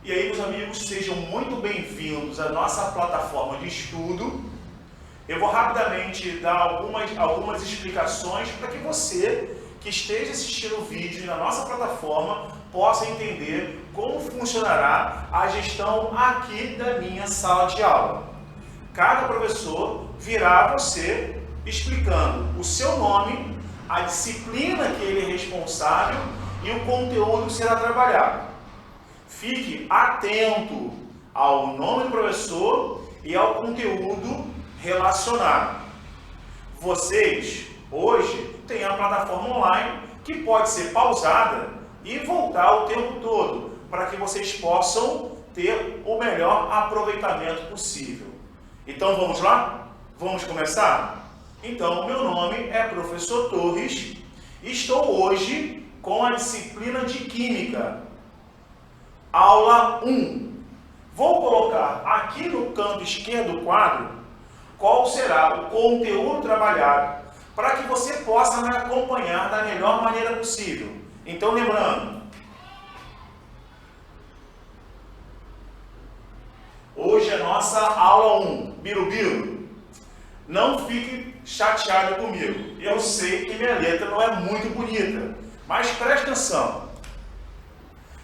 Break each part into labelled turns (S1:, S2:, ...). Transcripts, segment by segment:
S1: E aí, meus amigos, sejam muito bem-vindos à nossa plataforma de estudo. Eu vou rapidamente dar algumas explicações para que você que esteja assistindo o vídeo na nossa plataforma possa entender como funcionará a gestão aqui da minha sala de aula. Cada professor virá a você explicando o seu nome, a disciplina que ele é responsável e o conteúdo que será trabalhado. Fique atento ao nome do professor e ao conteúdo relacionado. Vocês, hoje, têm a plataforma online que pode ser pausada e voltar o tempo todo, para que vocês possam ter o melhor aproveitamento possível. Então vamos lá? Vamos começar? Então, meu nome é Professor Torres e estou hoje com a disciplina de Química. Aula 1. Vou colocar aqui no canto esquerdo do quadro qual será o conteúdo trabalhado para que você possa me acompanhar da melhor maneira possível. Então, lembrando, hoje é nossa aula 1. Birubiru, não fique chateado comigo. Eu sei que minha letra não é muito bonita, mas preste atenção.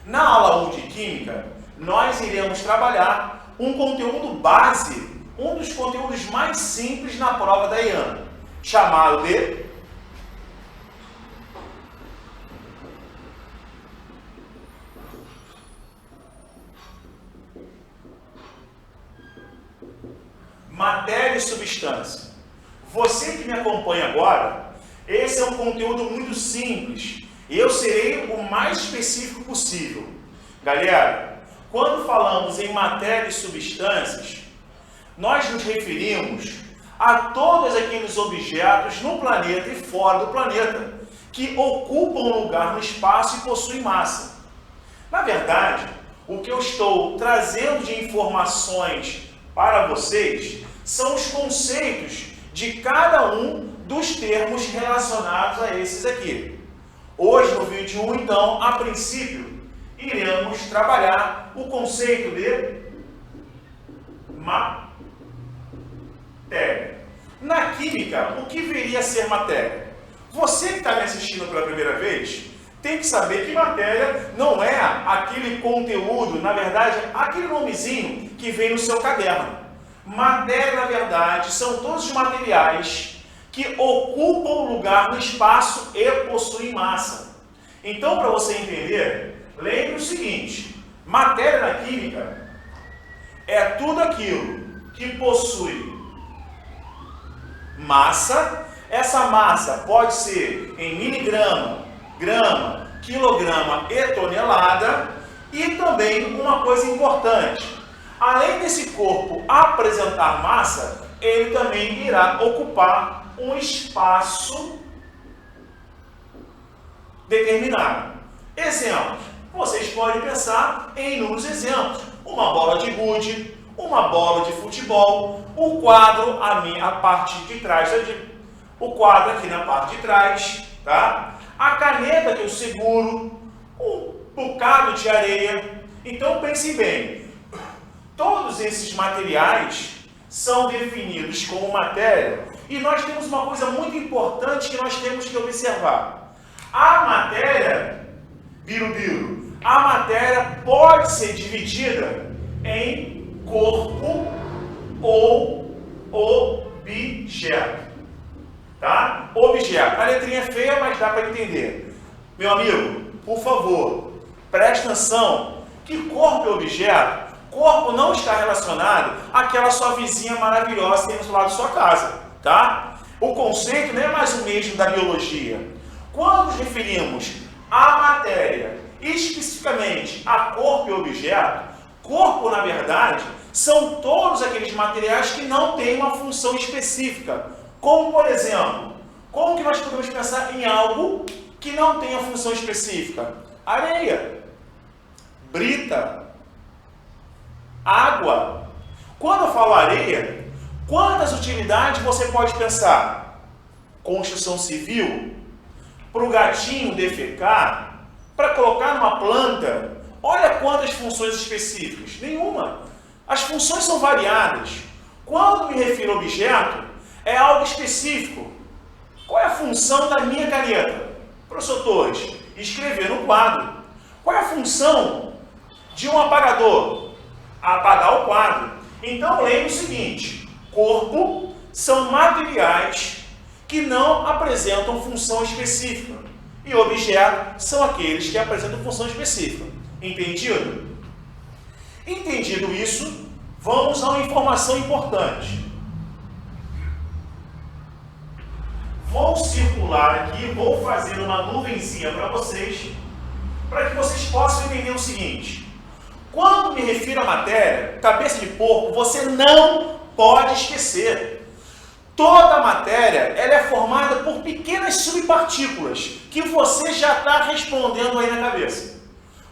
S1: Na aula 1 de Química, nós iremos trabalhar um conteúdo base, um dos conteúdos mais simples na prova da IAN, chamado de matéria e substância. Você que me acompanha agora, esse é um conteúdo muito simples. Eu serei o mais específico possível. Galera, quando falamos em matéria e substâncias, nós nos referimos a todos aqueles objetos no planeta e fora do planeta que ocupam lugar no espaço e possuem massa. Na verdade, o que eu estou trazendo de informações para vocês são os conceitos de cada um dos termos relacionados a esses aqui. Hoje, no vídeo 1, então, a princípio, iremos trabalhar o conceito de matéria. Na química, o que viria a ser matéria? Você que está me assistindo pela primeira vez, tem que saber que matéria não é aquele conteúdo, na verdade, aquele nomezinho que vem no seu caderno. Matéria, na verdade, são todos os materiais que ocupam lugar no espaço e possuem massa. Então, para você entender, lembre o seguinte: matéria na química é tudo aquilo que possui massa. Essa massa pode ser em miligrama, grama, quilograma e tonelada. E também uma coisa importante: além desse corpo apresentar massa, ele também irá ocupar um espaço determinado. Exemplos. Vocês podem pensar em inúmeros exemplos. Uma bola de gude, uma bola de futebol, o quadro, a parte de trás, o quadro aqui na parte de trás, tá? A caneta que eu seguro, um bocado de areia. Então pense bem, todos esses materiais são definidos como matéria. E nós temos uma coisa muito importante que nós temos que observar. A matéria, birubiru, a matéria pode ser dividida em corpo ou objeto. Tá? Objeto. A letrinha é feia, mas dá para entender. Meu amigo, por favor, preste atenção que corpo e objeto, corpo não está relacionado àquela sua vizinha maravilhosa que tem do lado da sua casa. Tá? O conceito não é mais o mesmo da biologia. Quando nos referimos à matéria, especificamente a corpo e objeto, corpo, na verdade, são todos aqueles materiais que não têm uma função específica. Como, por exemplo, como que nós podemos pensar em algo que não tenha função específica? Areia, brita, água. Quando eu falo areia, quantas utilidades você pode pensar? Construção civil, para o gatinho defecar, para colocar numa planta, Olha quantas funções específicas. Nenhuma. As funções são variadas. Quando me refiro a objeto, é algo específico. Qual é a função da minha caneta? Professor Torres, escrever no quadro. Qual é a função de um apagador? Apagar o quadro. Então lembre o seguinte, corpo são materiais que não apresentam função específica. E objeto são aqueles que apresentam função específica. Entendido? Entendido isso, vamos a uma informação importante. Vou circular aqui, vou fazer uma nuvenzinha para vocês, para que vocês possam entender o seguinte. Quando me refiro à matéria, cabeça de porco, você não pode esquecer. Toda a matéria ela é formada por pequenas subpartículas, que você já está respondendo aí na cabeça.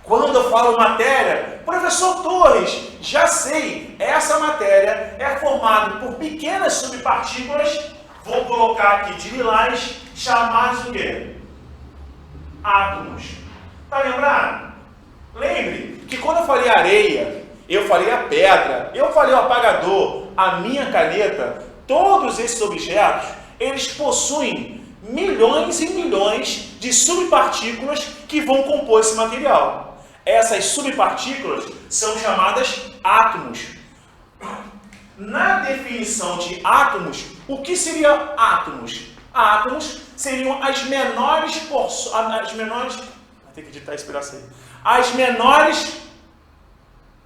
S1: Quando eu falo matéria, professor Torres, já sei, essa matéria é formada por pequenas subpartículas, vou colocar aqui de lilás, chamados o quê? Átomos. Tá lembrado? Lembre que quando eu falei areia, eu falei a pedra, eu falei o apagador, a minha caneta, todos esses objetos, eles possuem milhões e milhões de subpartículas que vão compor esse material. Essas subpartículas são chamadas átomos. Na definição de átomos, o que seria átomos? Átomos seriam as menores porções. Vou ter que editar isso para aí. As menores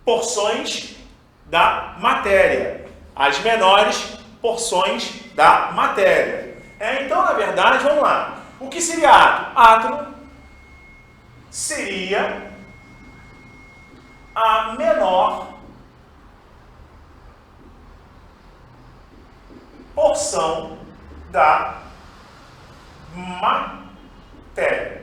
S1: porções da matéria. As menores porções da matéria. Então, na verdade, vamos lá. O que seria átomo? Átomo seria a menor porção da matéria.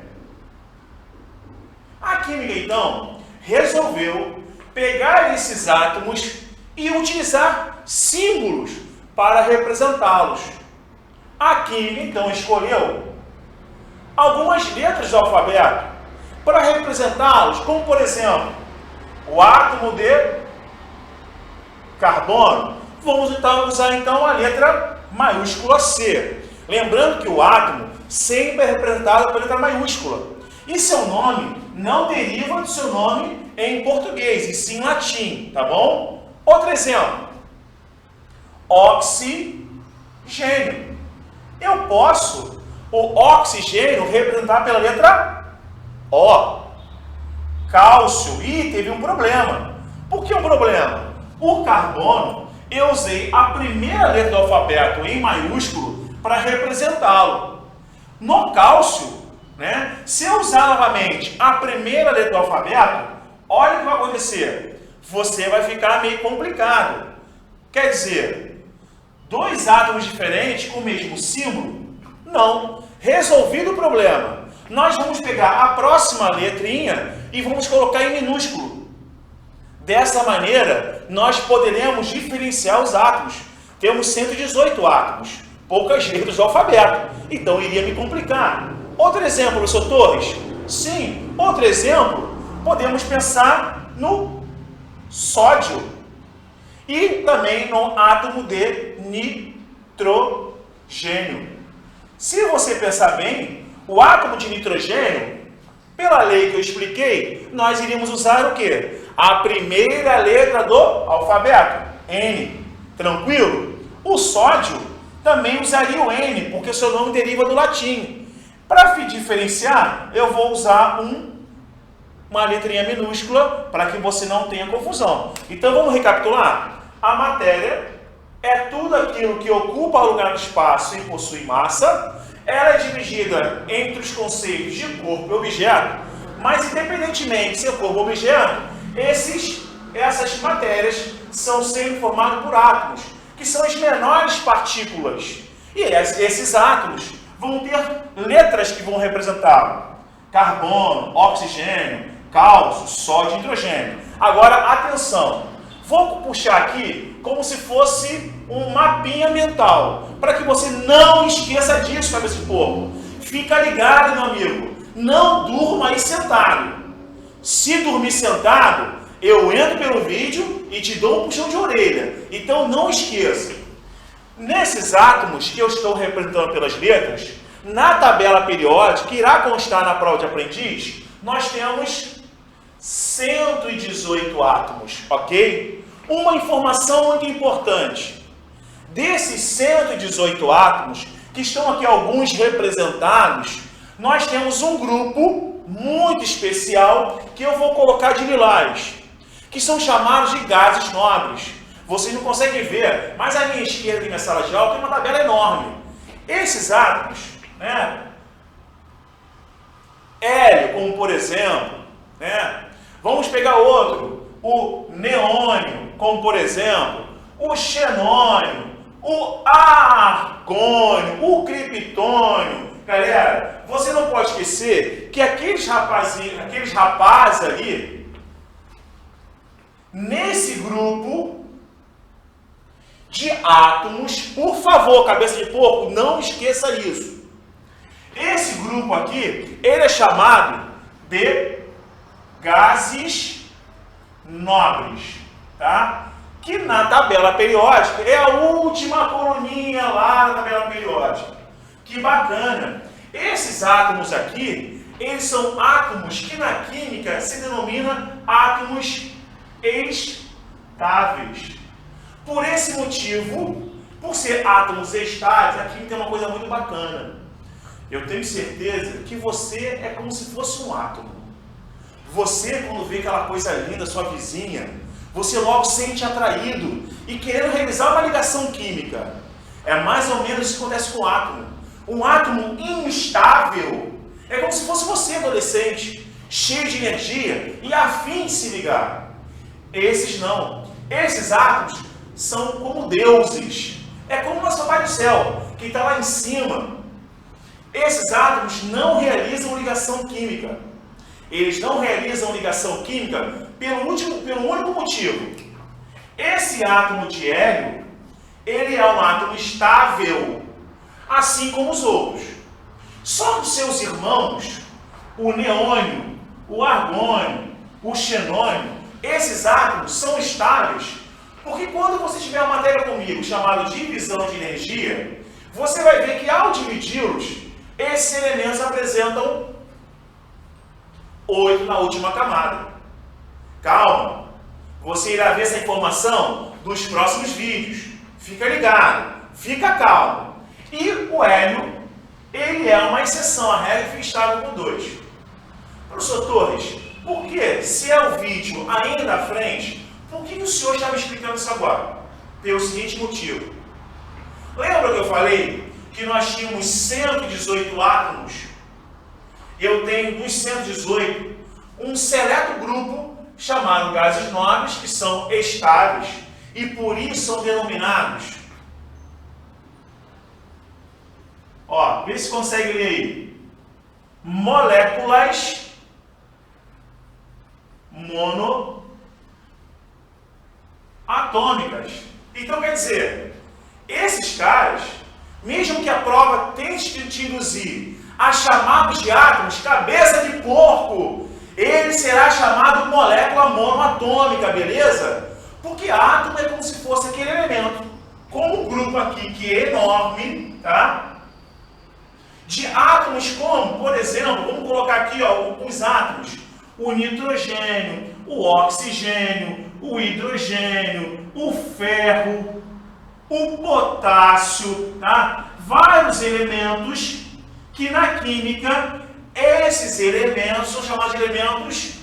S1: A química, então, resolveu pegar esses átomos e utilizar símbolos para representá-los. A química, então, escolheu algumas letras do alfabeto para representá-los, como, por exemplo, o átomo de carbono. Vamos então usar então a letra maiúscula C. Lembrando que o átomo sempre é representado pela letra maiúscula. E seu nome não deriva do seu nome em português, e sim em latim, tá bom? Outro exemplo. Oxigênio. Eu posso o oxigênio representar pela letra O. Cálcio. Ih, teve um problema. Por que um problema? O carbono, eu usei a primeira letra do alfabeto em maiúsculo para representá-lo. No cálcio, né, se eu usar novamente a primeira letra do alfabeto, olha o que vai acontecer. Você vai ficar meio complicado. Quer dizer, dois átomos diferentes com o mesmo símbolo? Não. Resolvido o problema, nós vamos pegar a próxima letrinha e vamos colocar em minúsculo. Dessa maneira, nós poderemos diferenciar os átomos. Temos 118 átomos, poucas letras do alfabeto, então iria me complicar. Outro exemplo, professor Torres? Sim, outro exemplo, podemos pensar no sódio e também no átomo de nitrogênio. Se você pensar bem, o átomo de nitrogênio, pela lei que eu expliquei, nós iríamos usar o quê? A primeira letra do alfabeto, N. Tranquilo? O sódio também usaria o N, porque seu nome deriva do latim. Para diferenciar, eu vou usar uma letrinha minúscula para que você não tenha confusão. Então vamos recapitular? A matéria é tudo aquilo que ocupa lugar no espaço e possui massa. Ela é dividida entre os conceitos de corpo e objeto, mas independentemente se é corpo ou objeto, essas matérias são sempre formadas por átomos, que são as menores partículas. E esses átomos vão ter letras que vão representar carbono, oxigênio, cálcio, sódio e hidrogênio. Agora, atenção, vou puxar aqui como se fosse um mapinha mental, para que você não esqueça disso, cabeça de porco. Fica ligado, meu amigo, não durma aí sentado. se dormir sentado, eu entro pelo vídeo e te dou um puxão de orelha. Então não esqueça, nesses átomos que eu estou representando pelas letras, na tabela periódica, que irá constar na prova de aprendiz, nós temos 118 átomos, ok? Uma informação muito importante. Desses 118 átomos, que estão aqui alguns representados, nós temos um grupo muito especial que eu vou colocar de lilás, que são chamados de gases nobres. Vocês não conseguem ver, mas à minha esquerda, em minha sala de aula, tem uma tabela enorme. Esses átomos, né? Hélio, como por exemplo, né? Vamos pegar outro, o neônio, como por exemplo, o xenônio, o argônio, o criptônio. Galera, você não pode esquecer que aqueles rapazes ali, nesse grupo de átomos, por favor, cabeça de porco, não esqueça isso. Esse grupo aqui, ele é chamado de gases nobres, tá? Que na tabela periódica é a última coluninha lá na tabela periódica. Que bacana! Esses átomos aqui, eles são átomos que na química se denomina átomos estáveis. Por esse motivo, por ser átomos estáveis, aqui tem uma coisa muito bacana. Eu tenho certeza que você é como se fosse um átomo. Você, quando vê aquela coisa linda, sua vizinha, você logo se sente atraído e querendo realizar uma ligação química. É mais ou menos isso que acontece com o átomo. Um átomo instável é como se fosse você, adolescente, cheio de energia e a fim de se ligar. Esses não. Esses átomos são como deuses. É como nosso Papai do Céu, que está lá em cima. Esses átomos não realizam ligação química. Eles não realizam ligação química pelo único motivo. Esse átomo de hélio, ele é um átomo estável, assim como os outros. Só que os seus irmãos, o neônio, o argônio, o xenônio, esses átomos são estáveis, porque quando você tiver uma matéria comigo chamada divisão de energia, você vai ver que ao dividi-los, esses elementos apresentam 8 na última camada. Calma, você irá ver essa informação nos próximos vídeos. Fica ligado, fica calmo. E o hélio, ele é uma exceção, a regra fica estável com 2. Professor Torres, por que, se é o vídeo ainda à frente, por que o senhor está me explicando isso agora? Pelo seguinte motivo. Lembra que eu falei que nós tínhamos 118 átomos? Eu tenho dos 118 um seleto grupo chamado gases nobres, que são estáveis e por isso são denominados. Ó, vê se consegue ler aí. Moléculas monoatômicas. Então quer dizer, esses caras, mesmo que a prova tente te induzir a chamá-los de átomos, cabeça de porco, ele será chamado molécula monoatômica, beleza? Porque átomo é como se fosse aquele elemento, como o grupo aqui, que é enorme, tá? De átomos como, por exemplo, vamos colocar aqui ó, os átomos, o nitrogênio, o oxigênio, o hidrogênio, o ferro, o potássio, tá? Vários elementos que na química, esses elementos são chamados de elementos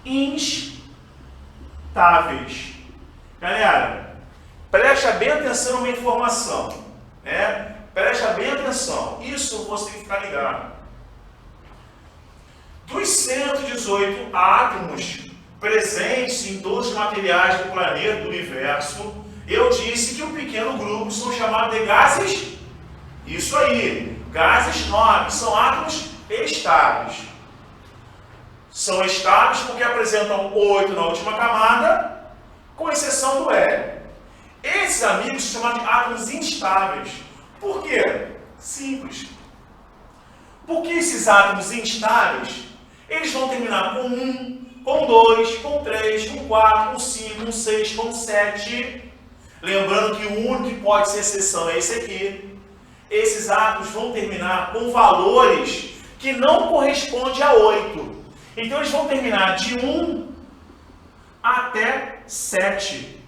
S1: instáveis. Galera, presta bem atenção numa informação, né? Presta bem atenção, isso você tem que ficar ligado. Dos 118 átomos presentes em todos os materiais do planeta, do universo, eu disse que um pequeno grupo são chamados de gases, isso aí, gases nobres, são átomos estáveis. São estáveis porque apresentam 8 na última camada, com exceção do hélio. Esses amigos são chamados de átomos instáveis. Por quê? Simples. Porque esses átomos instáveis, Eles vão terminar com 1, com 2, com 3, com 4, com 5, com 6, com 7. Lembrando que o único que pode ser exceção é esse aqui. Esses átomos vão terminar com valores que não correspondem a 8. Então eles vão terminar de 1 até 7.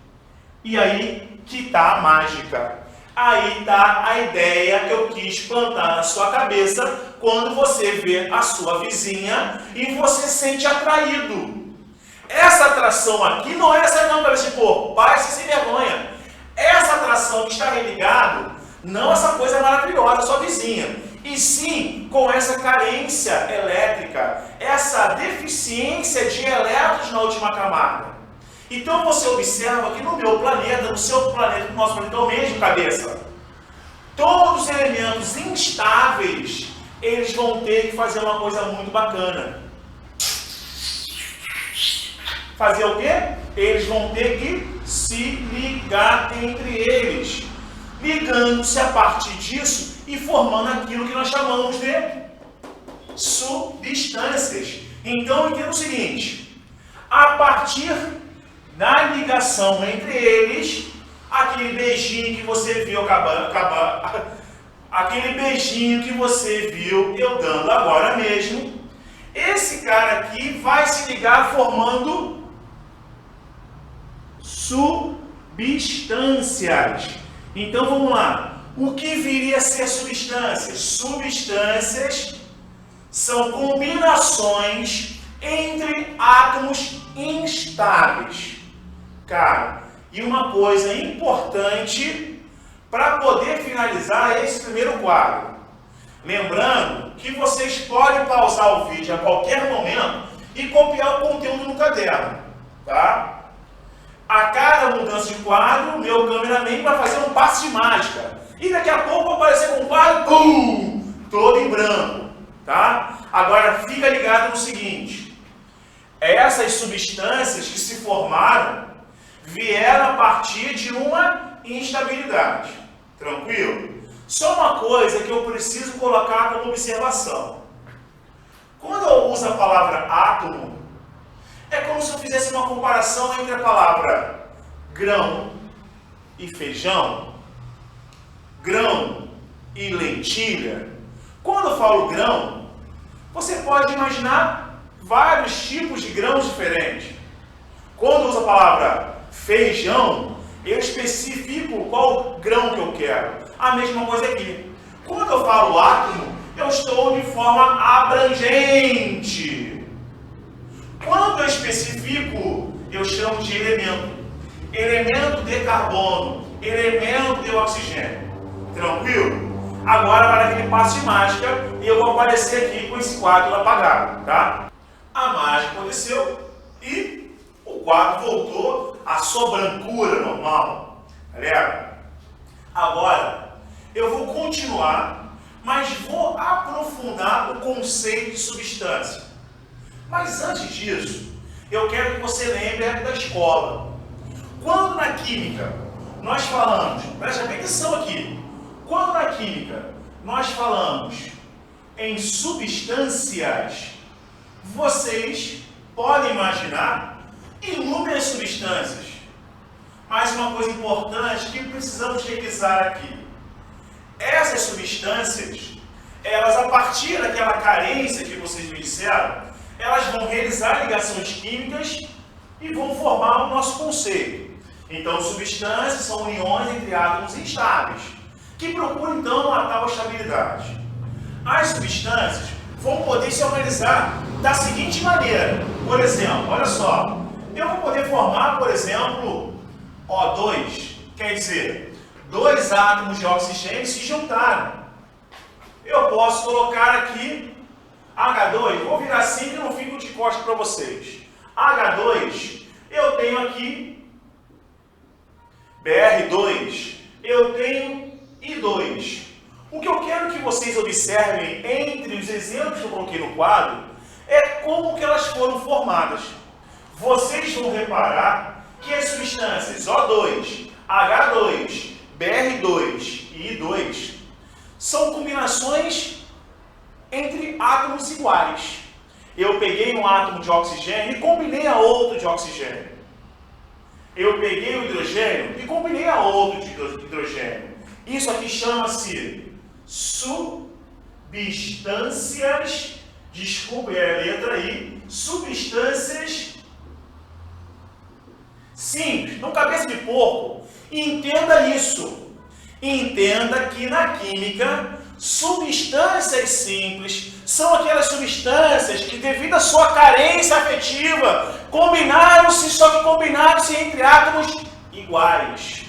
S1: E aí que está a mágica. Aí está a ideia que eu quis plantar na sua cabeça quando você vê a sua vizinha e você se sente atraído. Essa atração aqui não é essa não, cabeça de porco. Pare sem vergonha. Essa atração que está religado, não essa coisa maravilhosa, sua vizinha, e sim com essa carência elétrica, essa deficiência de elétrons na última camada. Então você observa que no meu planeta, no seu planeta, no nosso planeta é o mesmo, cabeça. Todos os elementos instáveis, eles vão ter que fazer uma coisa muito bacana. Fazer o quê? Eles vão ter que se ligar entre eles, ligando-se a partir disso e formando aquilo que nós chamamos de substâncias. Então entenda o seguinte: a partir da ligação entre eles, aquele beijinho que você viu aquele beijinho que você viu eu dando agora mesmo, esse cara aqui vai se ligar formando substâncias. Então vamos lá. O que viria a ser substâncias? Substâncias são combinações entre átomos instáveis. Cara, e uma coisa importante para poder finalizar esse primeiro quadro. Lembrando que vocês podem pausar o vídeo a qualquer momento e copiar o conteúdo no caderno, tá? A cada mudança de quadro, meu cameraman vai fazer um passe de mágica. E daqui a pouco vai aparecer com um quadro, pum, todo em branco, tá? Agora fica ligado no seguinte: essas substâncias que se formaram vieram a partir de uma instabilidade. Tranquilo? Só uma coisa que eu preciso colocar como observação. Quando eu uso a palavra átomo, é como se eu fizesse uma comparação entre a palavra grão e feijão, grão e lentilha. Quando eu falo grão, você pode imaginar vários tipos de grãos diferentes. Quando eu uso a palavra feijão, eu especifico qual grão que eu quero. A mesma coisa aqui. Quando eu falo átomo, eu estou de forma abrangente. Quando eu especifico, eu chamo de elemento. Elemento de carbono, elemento de oxigênio. Tranquilo? Agora vai aquele passo de mágica e eu vou aparecer aqui com esse quadro apagado, tá? A mágica aconteceu e o quadro voltou à sua brancura normal. Galera, agora eu vou continuar, mas vou aprofundar o conceito de substância. Mas antes disso, eu quero que você lembre da escola. Quando na química nós falamos, presta bem atenção aqui, quando na química nós falamos em substâncias, vocês podem imaginar inúmeras substâncias. Mas uma coisa importante que precisamos revisar aqui: essas substâncias, elas, a partir daquela carência que vocês me disseram, elas vão realizar ligações químicas e vão formar o nosso conceito. Então, substâncias são uniões entre átomos instáveis, que procuram então uma tal estabilidade. As substâncias vão poder se organizar da seguinte maneira. Por exemplo, olha só, eu vou poder formar, por exemplo, O2, quer dizer, dois átomos de oxigênio se juntaram. Eu posso colocar aqui H2, vou virar assim que eu não fico de costas para vocês. H2, eu tenho aqui Br2, eu tenho I2. O que eu quero que vocês observem entre os exemplos que eu coloquei no quadro é como que elas foram formadas. Vocês vão reparar que as substâncias O2, H2, Br2 e I2 são combinações entre átomos iguais. eu peguei um átomo de oxigênio e combinei a outro de oxigênio. Eu peguei o hidrogênio e combinei a outro de hidrogênio. Isso aqui chama-se substâncias, desculpe a letra aí, substâncias simples. Não cabeça de porco. Entenda isso. Entenda que na química, substâncias simples são aquelas substâncias que, devido à sua carência afetiva, combinaram-se, só que combinaram-se entre átomos iguais.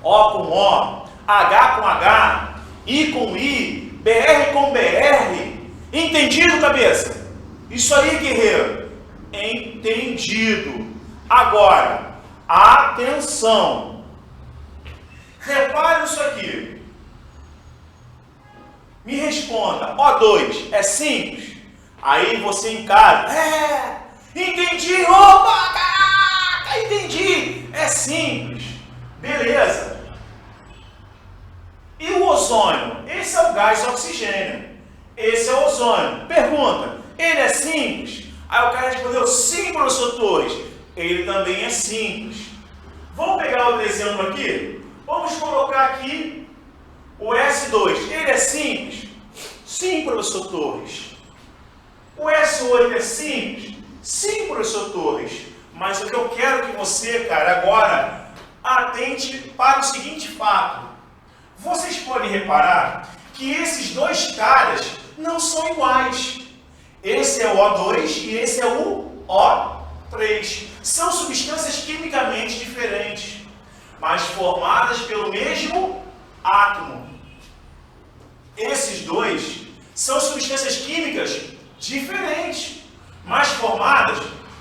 S1: O com O, H com H, I com I, BR com BR. Entendido, cabeça? Isso aí, guerreiro. Entendido. Agora, atenção. Repare isso aqui. Me responda. O2 é simples? Aí você encara. Entendi. Opa, caraca, entendi. É simples. Beleza. E o ozônio? Esse é o gás oxigênio. Esse é o ozônio. Pergunta, ele é simples? Aí o cara respondeu, sim, professor Torres. Ele também é simples. Vamos pegar outro exemplo aqui? Vamos colocar aqui o S2. Ele é simples? Sim, professor Torres. O S8 é simples? Sim, professor Torres. Mas o que eu quero que você, cara, agora atente para o seguinte fato. Vocês podem reparar que esses dois caras não são iguais. Esse é o O2 e esse é o O3. São substâncias quimicamente diferentes, mas formadas pelo mesmo átomo. Esses dois são substâncias químicas diferentes, mas formadas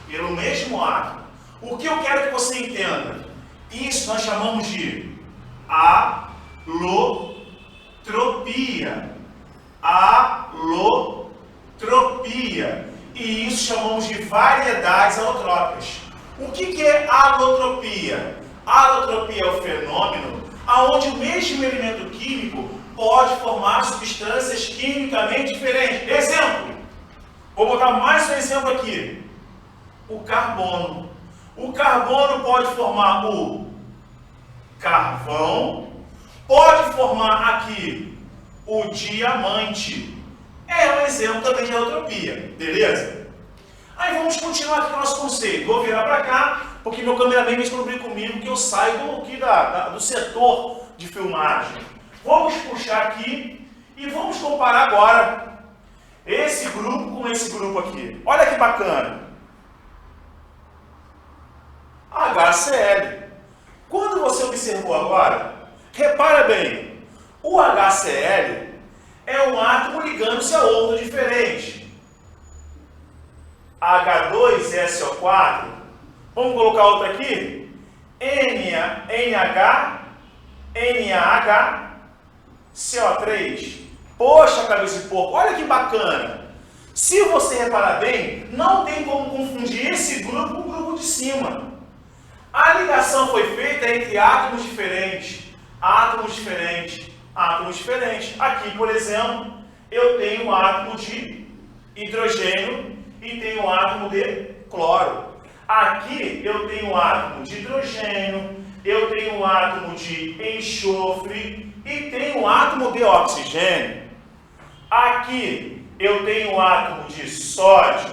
S1: pelo mesmo átomo. O que eu quero que você entenda? Isso nós chamamos de alotropia. Alotropia. E isso chamamos de variedades alotrópicas. O que é alotropia? Alotropia é o fenômeno onde o mesmo elemento químico pode formar substâncias quimicamente diferentes. Exemplo. Vou botar mais um exemplo aqui. O carbono. O carbono pode formar o carvão, pode formar aqui o diamante. É um exemplo também de alotropia, beleza? Aí vamos continuar aqui com o nosso conceito. Vou virar para cá, porque meu cameraman vai descobrir comigo que eu saio aqui do setor de filmagem. Vamos puxar aqui e vamos comparar agora esse grupo com esse grupo aqui. Olha que bacana. HCl. Quando você observou agora, repara bem, o HCl é um átomo ligando-se a outro diferente. H2SO4, vamos colocar outro aqui, NH, CO3. Poxa, cabeça de porco, olha que bacana. Se você reparar bem, não tem como confundir esse grupo com o grupo de cima. A ligação foi feita entre átomos diferentes. Átomos diferentes. Átomos diferentes. Aqui, por exemplo, eu tenho um átomo de hidrogênio e tenho um átomo de cloro. Aqui eu tenho um átomo de hidrogênio, eu tenho um átomo de enxofre e tenho um átomo de oxigênio. Aqui eu tenho um átomo de sódio,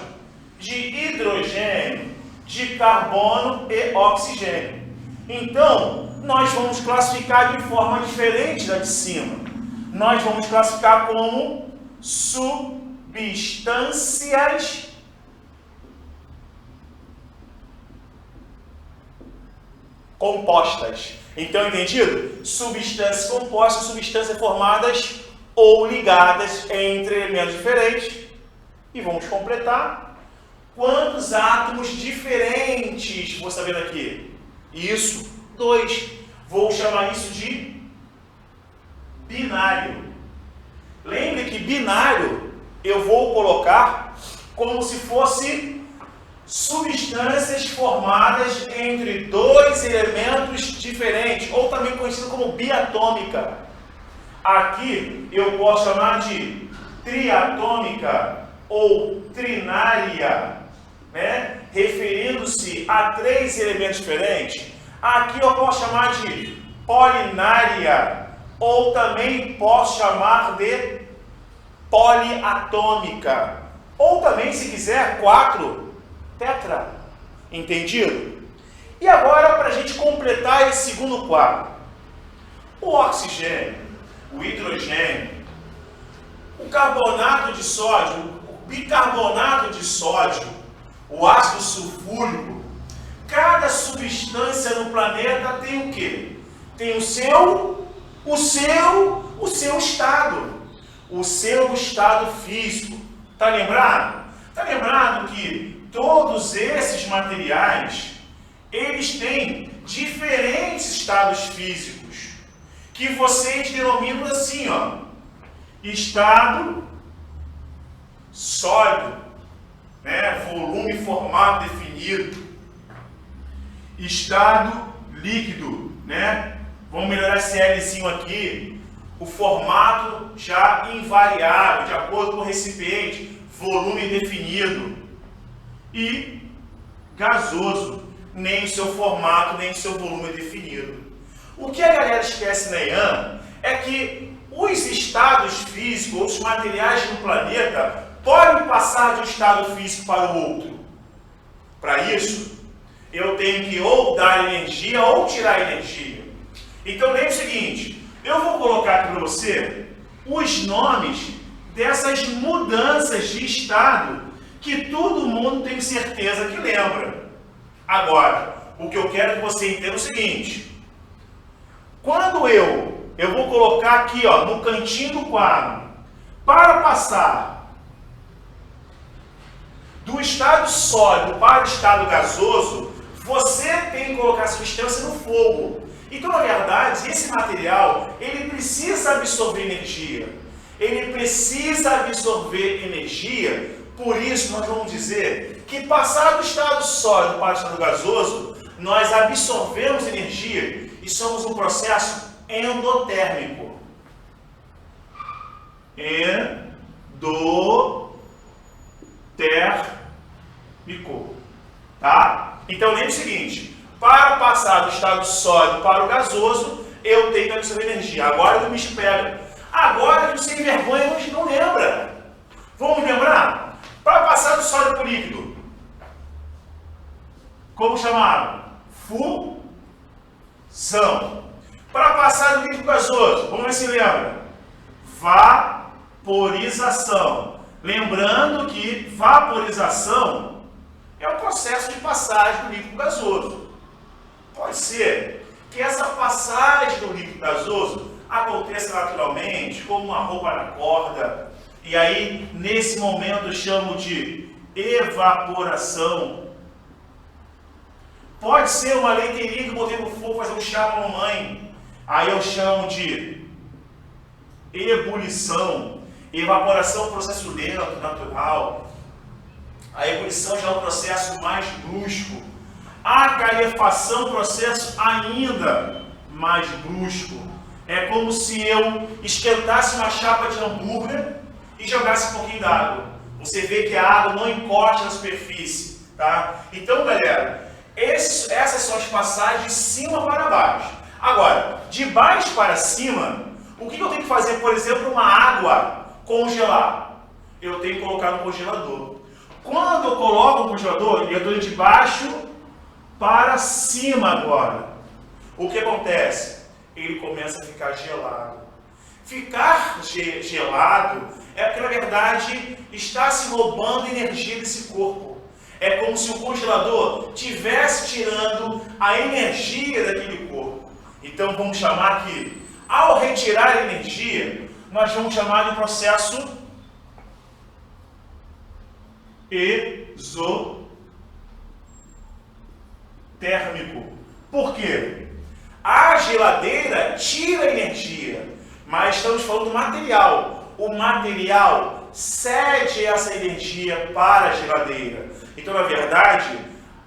S1: de hidrogênio, de carbono e oxigênio. Então, nós vamos classificar de forma diferente da de cima. Nós vamos classificar como substâncias compostas. Então, entendido? Substâncias compostas, substâncias formadas ou ligadas entre elementos diferentes. E vamos completar. Quantos átomos diferentes você está vendo aqui? Isso, 2. Vou chamar isso de binário. Lembre que binário eu vou colocar como se fosse substâncias formadas entre dois elementos diferentes, ou também conhecido como biatômica. Aqui eu posso chamar de triatômica ou trinária, né? Referindo-se a 3 elementos diferentes, aqui eu posso chamar de polinária, ou também posso chamar de poliatômica, ou também, se quiser, 4 tetra. Entendido? E agora, para a gente completar esse segundo quadro, o oxigênio, o hidrogênio, o carbonato de sódio, o bicarbonato de sódio, o ácido sulfúrico, cada substância no planeta tem o quê? Tem o seu estado físico. Tá lembrado? Tá lembrado que todos esses materiais, eles têm diferentes estados físicos, que vocês denominam assim, ó, estado sólido, né? Volume e formato definido, estado líquido, né? Vamos melhorar esse Lzinho aqui, o formato já invariável, de acordo com o recipiente, volume definido, e gasoso, nem o seu formato, nem o seu volume definido. O que a galera esquece na EAN é que os estados físicos, os materiais do planeta, podem passar de um estado físico para o outro. Para isso, eu tenho que ou dar energia ou tirar energia. Então, lembre o seguinte, eu vou colocar aqui para você os nomes dessas mudanças de estado que todo mundo tem certeza que lembra. Agora, o que eu quero que você entenda é o seguinte, quando eu vou colocar aqui, ó, no cantinho do quadro, para passar do estado sólido para o estado gasoso, você tem que colocar a substância no fogo. Então, na verdade, esse material, ele precisa absorver energia. Ele precisa absorver energia, por isso nós vamos dizer que passar do estado sólido para o estado gasoso, nós absorvemos energia e somos um processo endotérmico. Endotérmico. Tá? Então, lembre o seguinte, para passar do estado sólido para o gasoso, eu tenho que absorver energia. Agora o bicho pega. Agora que o sem vergonha não lembra. Vamos lembrar? Para passar do sólido para o líquido, como chamaram? Fusão. Para passar do líquido gasoso, vamos ver se lembra. Vaporização. Lembrando que vaporização é o processo de passagem do líquido gasoso. Pode ser que essa passagem do líquido gasoso aconteça naturalmente, como uma roupa na corda, e aí, nesse momento, eu chamo de evaporação. Pode ser uma leiteirinha que eu botei no fogo fazer um chá para a mamãe, aí eu chamo de ebulição. Evaporação é um processo lento, natural. A ebulição já é um processo mais brusco. A calefação é um processo ainda mais brusco. É como se eu esquentasse uma chapa de hambúrguer e jogasse um pouquinho d'água. Você vê que a água não encosta na superfície, tá? Então, galera, essas são as passagens de cima para baixo. Agora, de baixo para cima, o que eu tenho que fazer, por exemplo, uma água congelar? Eu tenho que colocar no congelador. Quando eu coloco no congelador, eu estou de baixo para cima agora. O que acontece? Ele começa a ficar gelado. Ficar gelado é porque, na verdade, está se roubando energia desse corpo. É como se o congelador estivesse tirando a energia daquele corpo. Então, vamos chamar que, ao retirar a energia, nós vamos chamar de processo exotérmico. Por quê? A geladeira tira a energia, mas estamos falando do material. O material cede essa energia para a geladeira. Então, na verdade,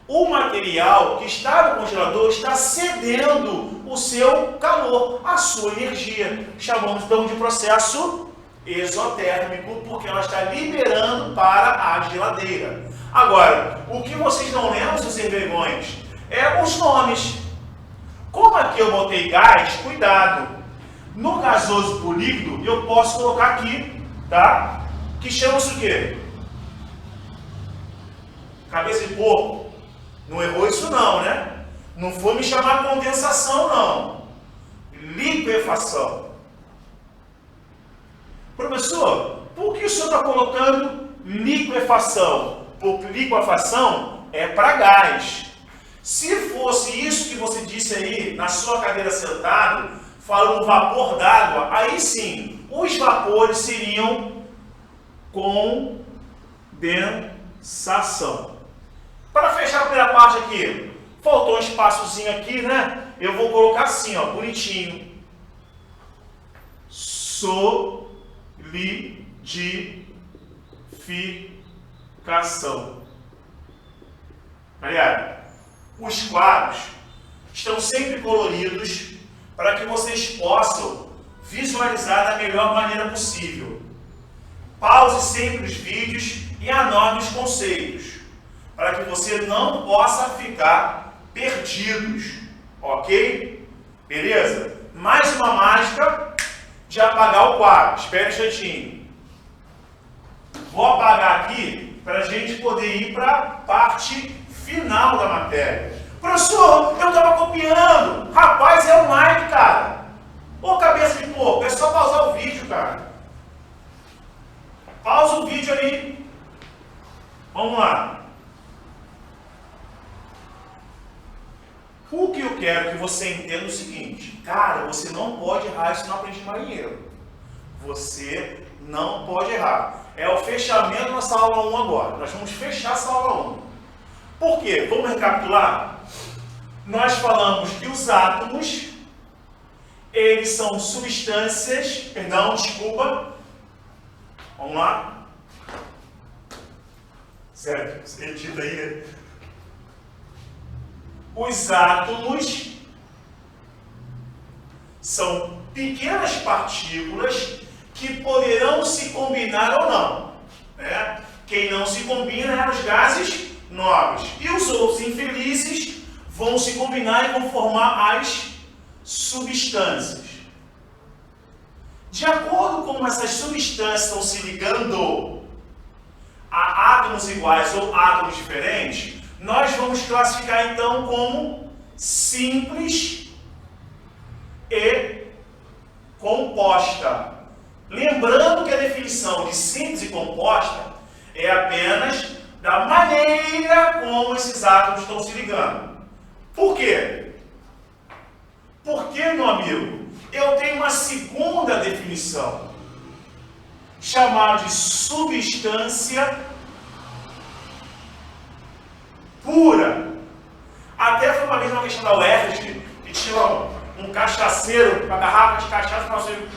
S1: o material que está no congelador está cedendo o seu calor, a sua energia. Chamamos então de processo exotérmico, porque ela está liberando para a geladeira. Agora, o que vocês não lembram, seus sem vergonhas, é os nomes. Como aqui eu botei gás, cuidado. No gasoso por líquido, eu posso colocar aqui, tá? Que chama-se o quê? Cabeça de porco. Não errou isso não, né? Não foi me chamar condensação, não. Liquefação. Professor, por que o senhor está colocando liquefação? Porque liquefação é para gás. Se fosse isso que você disse aí na sua cadeira sentado, falando vapor d'água, aí sim, os vapores seriam condensação. Para fechar a primeira parte aqui, faltou um espaçozinho aqui, né? Eu vou colocar assim, ó, bonitinho. Solidificação. Aliás, os quadros estão sempre coloridos para que vocês possam visualizar da melhor maneira possível. Pause sempre os vídeos e anote os conceitos, para que você não possa ficar perdidos, ok? Beleza? Mais uma mágica de apagar o quadro. Espera um instantinho. Vou apagar aqui para a gente poder ir para a parte final da matéria. Professor, eu estava copiando. Rapaz, é online, cara. Ô, cabeça de porco, é só pausar o vídeo, cara. Pausa o vídeo ali. Vamos lá. O que eu quero que você entenda é o seguinte. Cara, você não pode errar isso no Aprendiz Marinheiro. Você não pode errar. É o fechamento da nossa aula 1 agora. Nós vamos fechar essa aula 1. Por quê? Vamos recapitular? Nós falamos que os átomos, eles são substâncias, vamos lá. Certo? Você edita aí, né? Os átomos são pequenas partículas que poderão se combinar ou não. Né? Quem não se combina é os gases nobres. E os outros infelizes vão se combinar e vão formar as substâncias. De acordo com como essas substâncias estão se ligando a átomos iguais ou átomos diferentes, nós vamos classificar então como simples e composta. Lembrando que a definição de simples e composta é apenas da maneira como esses átomos estão se ligando. Por quê? Porque, meu amigo, eu tenho uma segunda definição, chamada de substância pura. Até foi uma vez uma questão da UERJ, que tinha um cachaceiro, uma garrafa de cachaça, e falou assim: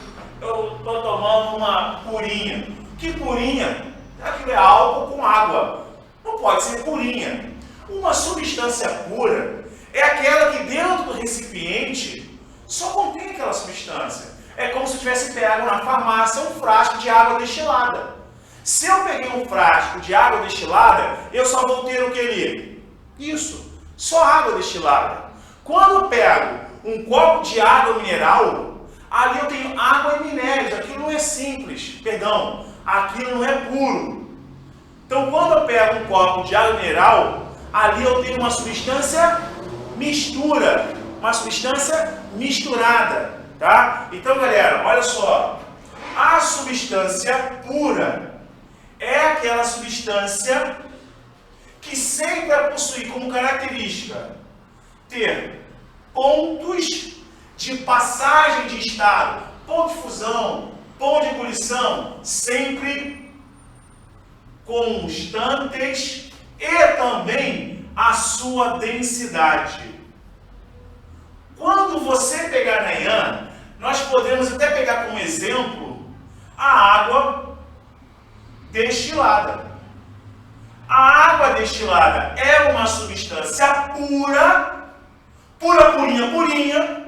S1: eu estou tomando uma purinha. Que purinha? Aquilo é álcool com água. Não pode ser purinha. Uma substância pura é aquela que dentro do recipiente só contém aquela substância. É como se eu tivesse pego na farmácia um frasco de água destilada. Se eu peguei um frasco de água destilada, eu só vou ter o que ali? Isso, só água destilada. Quando eu pego um copo de água mineral, ali eu tenho água e minérios. Aquilo não é simples, perdão, aquilo não é puro. Então, quando eu pego um copo de água mineral, ali eu tenho uma substância mistura, uma substância misturada, tá? Então, galera, olha só, a substância pura é aquela substância que sempre vai possuir como característica ter pontos de passagem de estado, ponto de fusão, ponto de ebulição, sempre constantes, e também a sua densidade. Quando você pegar na IAN, nós podemos até pegar como exemplo a água destilada. A água destilada é uma substância pura, purinha,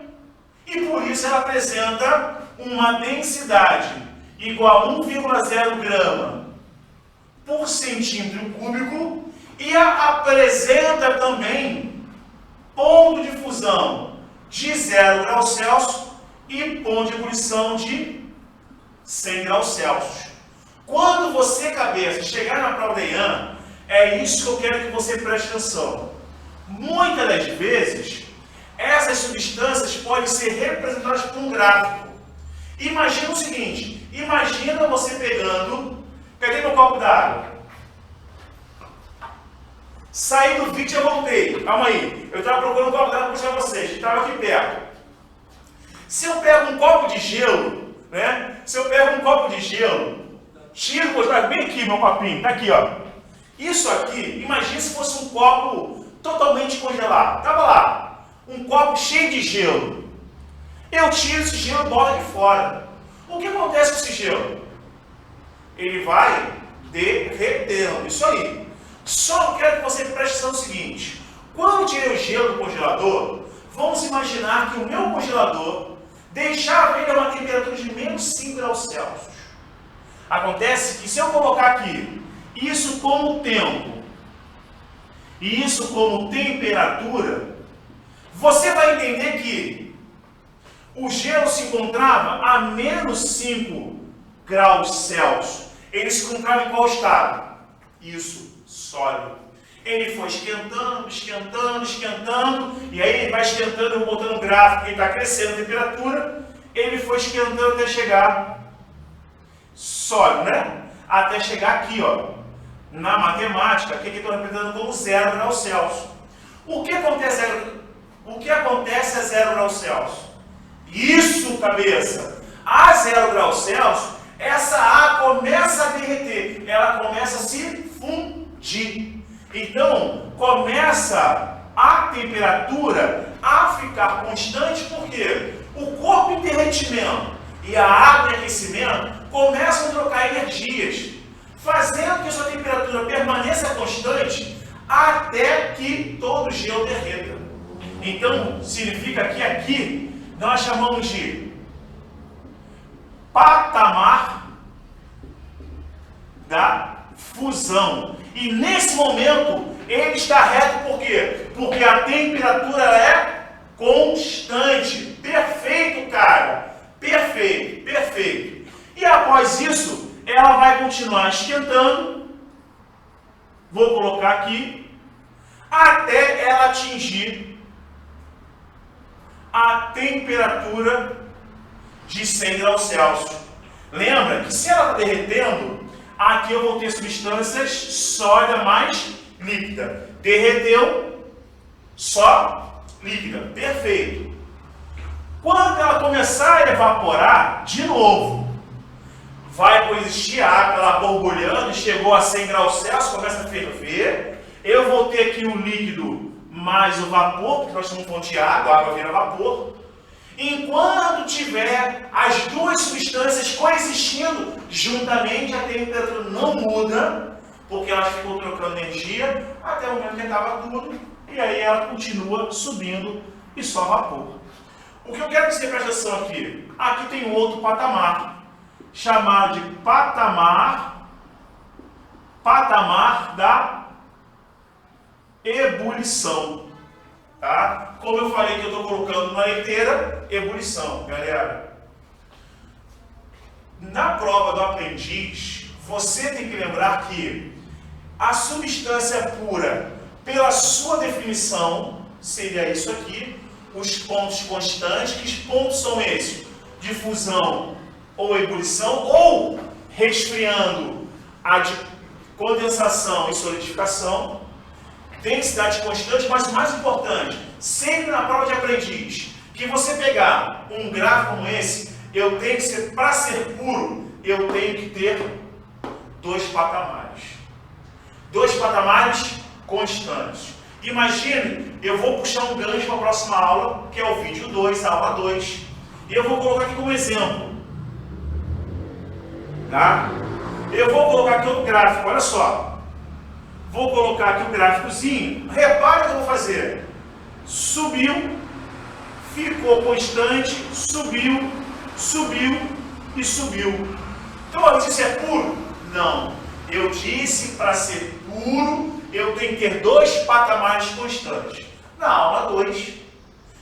S1: e por isso ela apresenta uma densidade igual a 1,0 grama por centímetro cúbico e apresenta também ponto de fusão de 0 graus Celsius e ponto de ebulição de 100 graus Celsius. Quando você, cabeça, chegar na prova da IAN, é isso que eu quero que você preste atenção. Muitas das vezes, essas substâncias podem ser representadas por um gráfico. Imagina o seguinte, imagina você pegando, peguei meu copo d'água, saí do vídeo e já voltei. Calma aí, eu estava procurando um copo d'água para mostrar para vocês, estava aqui perto. Se eu pego um copo de gelo, né? Se eu pego um copo de gelo, tiro, bem aqui meu copinho, tá aqui, ó. Isso aqui, imagina se fosse um copo totalmente congelado. Tava lá, um copo cheio de gelo. Eu tiro esse gelo e boto aqui fora. O que acontece com esse gelo? Ele vai derretendo, isso aí. Só quero que você preste atenção no seguinte. Quando eu tirei o gelo do congelador, vamos imaginar que o meu congelador deixava ele a uma temperatura de menos 5 graus Celsius. Acontece que se eu colocar aqui isso como tempo e isso como temperatura, você vai entender que o gelo se encontrava a menos 5 graus Celsius. Ele se encontrava em qual estado? Isso, sólido. Ele foi esquentando, esquentando, esquentando, e aí ele vai esquentando, eu vou botando um gráfico, ele está crescendo a temperatura, ele foi esquentando até chegar sólido, né? Até chegar aqui, ó, na matemática, que aqui estou representando como 0 graus Celsius. O que acontece a 0 graus Celsius? Isso, cabeça! A 0 graus Celsius, essa água começa a derreter, ela começa a se fundir. Então, começa a temperatura a ficar constante, porque o corpo em derretimento e a água em aquecimento começam a trocar energias, fazendo que a sua temperatura permaneça constante até que todo o gelo derreta. Então, significa que aqui nós chamamos de patamar da fusão. E nesse momento, ele está reto por quê? Porque a temperatura é constante. Perfeito, cara. Perfeito, perfeito. E após isso, ela vai continuar esquentando. Vou colocar aqui. Até ela atingir a temperatura de 100 graus Celsius. Lembra que se ela está derretendo, aqui eu vou ter substâncias sólida mais líquida. Derreteu, só líquida. Perfeito. Quando ela começar a evaporar, de novo, vai coexistir a água ela borbulhando, chegou a 100 graus Celsius, começa a ferver. Eu vou ter aqui o líquido mais o vapor, porque nós estamos falando de água, a água vira vapor. Enquanto tiver as duas substâncias coexistindo juntamente, a temperatura não muda, porque elas ficam trocando energia até o momento que acaba tudo, e aí ela continua subindo e só vapor. O que eu quero que você preste atenção aqui? Aqui tem um outro patamar, chamado de patamar da ebulição. Tá? Como eu falei que eu estou colocando na leiteira, ebulição, galera. Na prova do aprendiz, você tem que lembrar que a substância pura, pela sua definição, seria isso aqui, os pontos constantes. Que pontos são esses? De fusão ou ebulição, ou resfriando a de condensação e solidificação. Densidade constante, mas o mais importante, sempre na prova de aprendiz, que você pegar um gráfico como esse, eu tenho que ser, para ser puro, eu tenho que ter dois patamares. Dois patamares constantes. Imagine, eu vou puxar um gancho para a próxima aula, que é o vídeo 2, a aula 2. E eu vou colocar aqui como exemplo. Tá? Eu vou colocar aqui outro gráfico, olha só. Vou colocar aqui um gráficozinho. Repare o que eu vou fazer. Subiu, ficou constante, subiu, subiu e subiu. Então, isso é puro? Não. Eu disse para ser puro, eu tenho que ter dois patamares constantes. Na aula 2,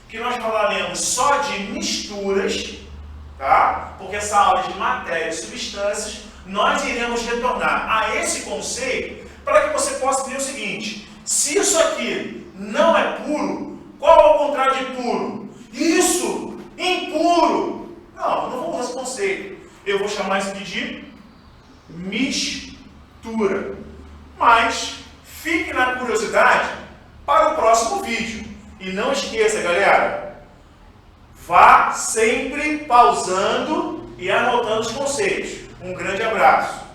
S1: que nós falaremos só de misturas, tá? Porque essa aula é de matéria e substâncias, nós iremos retornar a esse conceito para que você possa entender o seguinte: se isso aqui não é puro, qual é o contrário de puro? Isso! Impuro! Não, eu não vou usar esse conceito. Eu vou chamar isso aqui de mistura. Mas fique na curiosidade para o próximo vídeo. E não esqueça, galera, vá sempre pausando e anotando os conceitos. Um grande abraço.